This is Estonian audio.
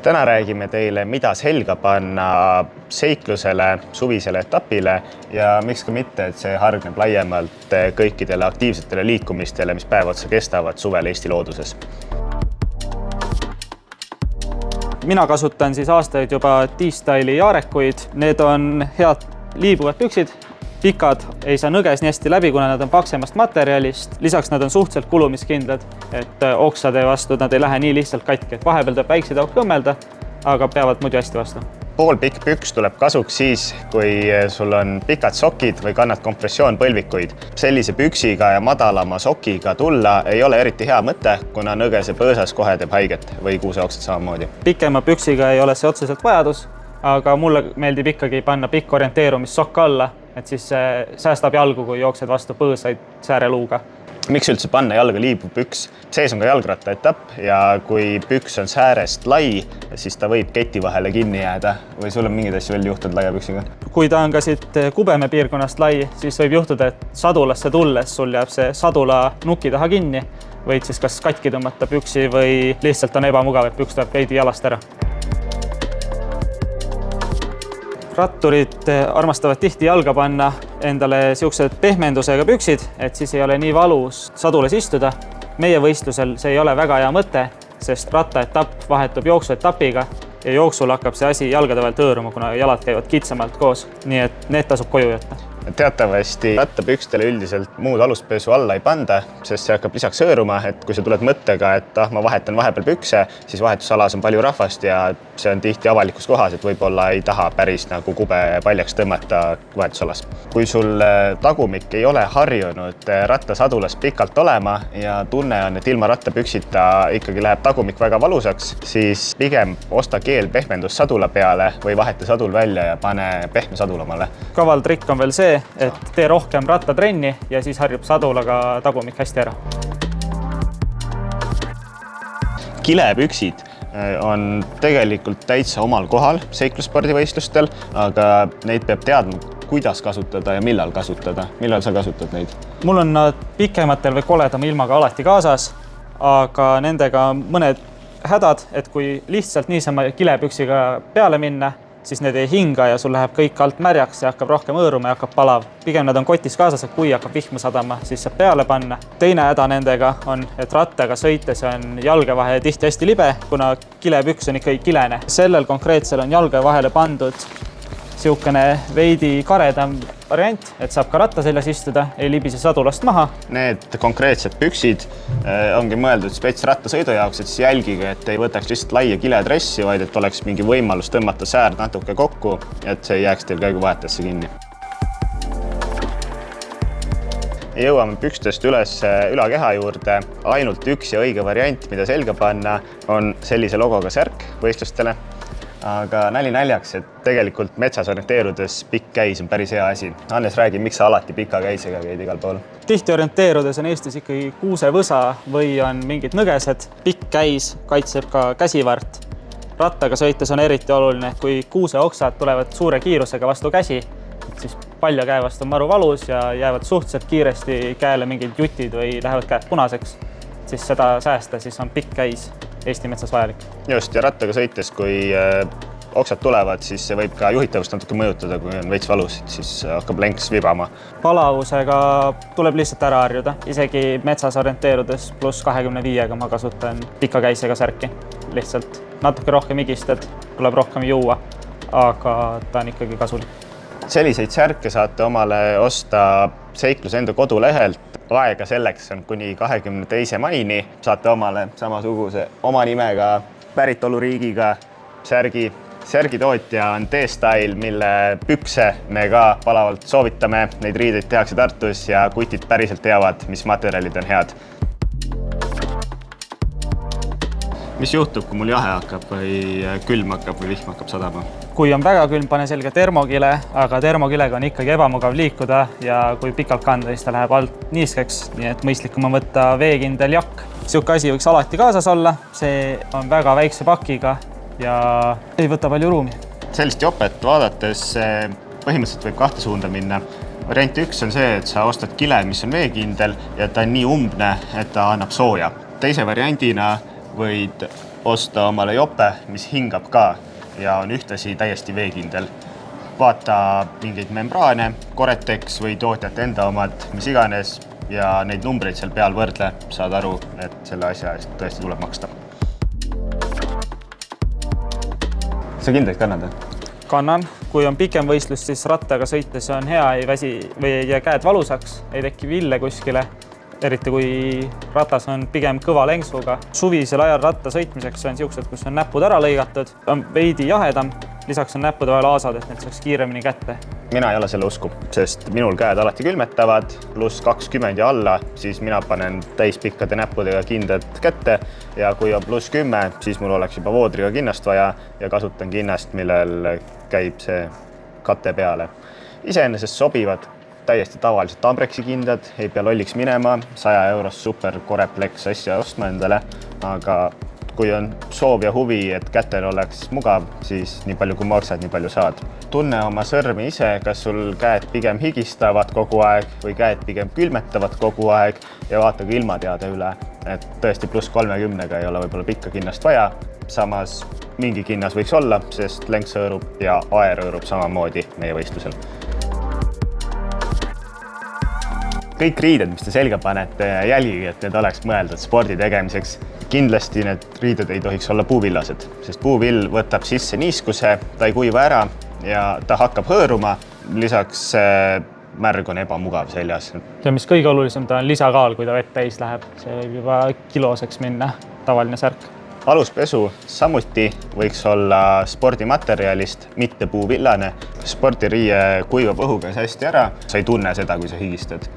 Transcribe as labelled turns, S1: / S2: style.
S1: Täna räägime teile, mida selga panna seiklusele, suvisele etapile ja miks ka mitte, et see hargneb laiemalt kõikidele aktiivsetele liikumistele, mis päev otsa kestavad suvel Eesti looduses.
S2: Mina kasutan siis aastaid juba T-Style'i jaarekuid. Need on head liibuvad püksid. Pikad ei saa nõges nii hästi läbi, kuna nad on paksemast materjalist. Lisaks nad on suhteliselt kulumiskindlad, et oksade vastu nad ei lähe nii lihtsalt katki. Vahepeal tuleb väikseid auke õmmelda, aga peavad muidu hästi vastu.
S1: Poolpikk püks tuleb kasuks siis, kui sul on pikad sokid või kannad kompressioonpõlvikuid. Sellise püksiga ja madalama sokiga tulla ei ole eriti hea mõte, kuna nõgese põõsas kohe teeb haiget või kuuseoksed samamoodi.
S2: Pikema püksiga ei ole see otseselt vajadus, aga mulle meeldib ikkagi panna pikk orienteerumissokk alla, et siis säästab jalgu, kui jooksed vastu põõsaid sääreluuga.
S1: Miks üldse panna jalga liibuv püks? Sees on ka jalgratta etapp ja kui püks on säärest lai, siis ta võib keti vahele kinni jääda. Või sul on mingeid asju veel juhtunud laia püksiga?
S2: Kui ta on ka siit kubeme piirkonnast lai, siis võib juhtuda, et sadulasse tulles sul jääb see sadula nuki taha kinni. Võid siis kas katki tõmmata püksi või lihtsalt on ebamugav, et püks tuleb veidi jalast ära. Ratturid armastavad tihti jalga panna endale siuksed pehmendusega püksid, et siis ei ole nii valus sadules istuda. Meie võistlusel see ei ole väga hea mõte, sest rattaetapp vahetub jooksuetapiga ja jooksul hakkab see asi jalgade vahel tõõruma, kuna jalad käivad kitsamalt koos. Nii et need tasub koju jätta. Teatavasti rattapükstele üldiselt muud aluspesu alla ei panda, sest see hakkab lisaks hõõruma, et kui sa tuled mõttega, et ma vahetan vahepeal pükse, siis vahetusalas on palju rahvast ja see on tihti avalikus kohas, et võib-olla ei taha päris nagu kube paljaks tõmmata vahetusalas. Kui sul tagumik ei ole harjunud rattasadulas pikalt olema ja tunne on, et ilma rattapüksita ikkagi läheb tagumik väga valusaks, siis pigem osta keel pehmendus sadula peale või vaheta sadul välja ja pane pehme sadul omale. Kaval trikk on veel see, et tee rohkem rattatrenni ja siis harjub sadulaga tagumik hästi ära. Kilepüksid on tegelikult täitsa omal kohal seiklusspordivõistlustel, aga neid peab teadma, kuidas kasutada ja millal kasutada. Millal sa kasutad neid? Mul on nad pikematel või koledama ilmaga alati kaasas, aga nendega mõned hädad, et kui lihtsalt niisama kilepüksiga peale minna, siis need ei hinga ja sul läheb kõik alt märjaks ja hakkab rohkem hõõruma ja hakkab palav. Pigem nad on kotis kaasas, et kui hakkab vihma sadama, siis saab peale panna. Teine häda nendega on, et rattaga sõites on jalge vahe tihti hästi libe, kuna kilepüks on ikkagi kilene. Sellel konkreetsel on jalge vahele pandud siukene veidi karedam variant, et saab ka ratta seljas istuda, ei libise sadulast maha. Need konkreetsed püksid ongi mõeldud spets rattasõidu jaoks, et siis jälgige, et ei võtaks lihtsalt laia kiledressi, vaid et oleks mingi võimalus tõmmata säär natuke kokku, et see ei jääks teil käiguvahetesse kinni. Jõuame pükstest üles ülakeha juurde. Ainult üks ja õige variant, mida selga panna, on sellise logoga särk võistlustele. Aga nali naljaks, et tegelikult metsas orienteerudes pikk käis on päris hea asi. Hannes, räägi, miks sa alati pika käisega käid igal pool? Tihti orienteerudes on Eestis ikkagi kuusevõsa või on mingid nõgesed. Pikk käis kaitseb ka käsivart. Rattaga sõites on eriti oluline, et kui kuuseoksad tulevad suure kiirusega vastu käsi, siis palja käe vastu on maru valus ja jäävad suhteliselt kiiresti käele mingid jutid või lähevad käed punaseks. Siis seda säästa, siis on pikk käis Eesti metsas vajalik. Just, ja rattaga sõites, kui oksad tulevad, siis see võib ka juhitavust natuke mõjutada, kui on veits valus, siis hakkab lenks vibama. Palavusega tuleb lihtsalt ära harjuda. Isegi metsas orienteerudes pluss 25-ga ma kasutan pika käisega särki. Lihtsalt natuke rohkem higistad, tuleb rohkem juua, aga ta on ikkagi kasulik. Selliseid särke saate omale osta seikluse enda kodulehelt. Aega selleks on kuni 22. maini. Saate omale samasuguse oma nimega päritoluriigiga särgi. Särgitootja on T-Style, mille pükse me ka palavalt soovitame. Neid riideid tehakse Tartus ja kutid päriselt teavad, mis materjalid on head. Mis juhtub, kui mul jahe hakkab või külm hakkab või vihm hakkab sadama? Kui on väga külm, pane selga termokile, aga termokilega on ikkagi ebamugav liikuda ja kui pikalt kanda, siis ta läheb alt niiskeks, nii et mõistlikum on võtta veekindel jakk. Siuke asi võiks alati kaasas olla, see on väga väikse pakiga ja ei võta palju ruumi. Sellist jopet vaadates põhimõtteliselt võib kahte suunda minna. Variant üks on see, et sa ostad kile, mis on veekindel ja ta on nii umbne, et ta annab sooja. Teise variandina võid
S1: osta omale jope, mis hingab ka ja on ühtlasi täiesti veekindel. Vaata mingeid membraane, Gore-Tex või tootjate enda omad, mis iganes ja neid numbreid seal peal võrdle, saad aru, et selle asja eest tõesti tuleb maksta. Sa kindlaid kannad?
S3: Kannan. Kui on pikem võistlus, siis rattaga sõites on hea, ei väsi või ei jää käed valusaks, ei teki ville kuskile. Eriti kui ratas on pigem kõva lenksuga. Suvisel ajal ratta sõitmiseks on siuksed, kus on näpud ära lõigatud, on veidi jahedam. Lisaks on näppude vahel aasad, et need saaks kiiremini kätte.
S1: Mina ei ole selle usku, sest minul käed alati külmetavad, pluss 20 ja alla, siis mina panen täispikkade näppudega kindad kätte ja kui on pluss 10, siis mul oleks juba voodriga kinnast vaja ja kasutan kinnast, millel käib see kate peale. Iseenesest sobivad täiesti tavalised Tambreksi kindad, ei pea lolliks minema, 100 eurost super Coreplex asja ostma endale, aga kui on soov ja huvi, et kätel oleks mugav, siis nii palju kui maksad, nii palju saad. Tunne oma sõrmi ise, kas sul käed pigem higistavad kogu aeg või käed pigem külmetavad kogu aeg ja vaata ka ilmateade üle, et tõesti pluss 30-ga ei ole võib-olla pikka kinnast vaja. Samas mingi kinnas võiks olla, sest lenks hõõrub ja aer hõõrub samamoodi meie võistlusel. Kõik riided, mis te selga panete, jälgige, et need oleks mõeldud spordi tegemiseks. Kindlasti need riided ei tohiks olla puuvillased, sest puuvill võtab sisse niiskuse, ta ei kuiva ära ja ta hakkab hõõruma. Lisaks märg on ebamugav seljas.
S3: Ja mis kõige olulisem, ta on lisakaal, kui ta vett täis läheb. See võib juba kiloseks minna, tavaline särk.
S1: Aluspesu samuti võiks olla spordimaterjalist, mitte puuvillane. Spordiriie kuivab õhuga hästi ära, sa ei tunne seda, kui sa higistad.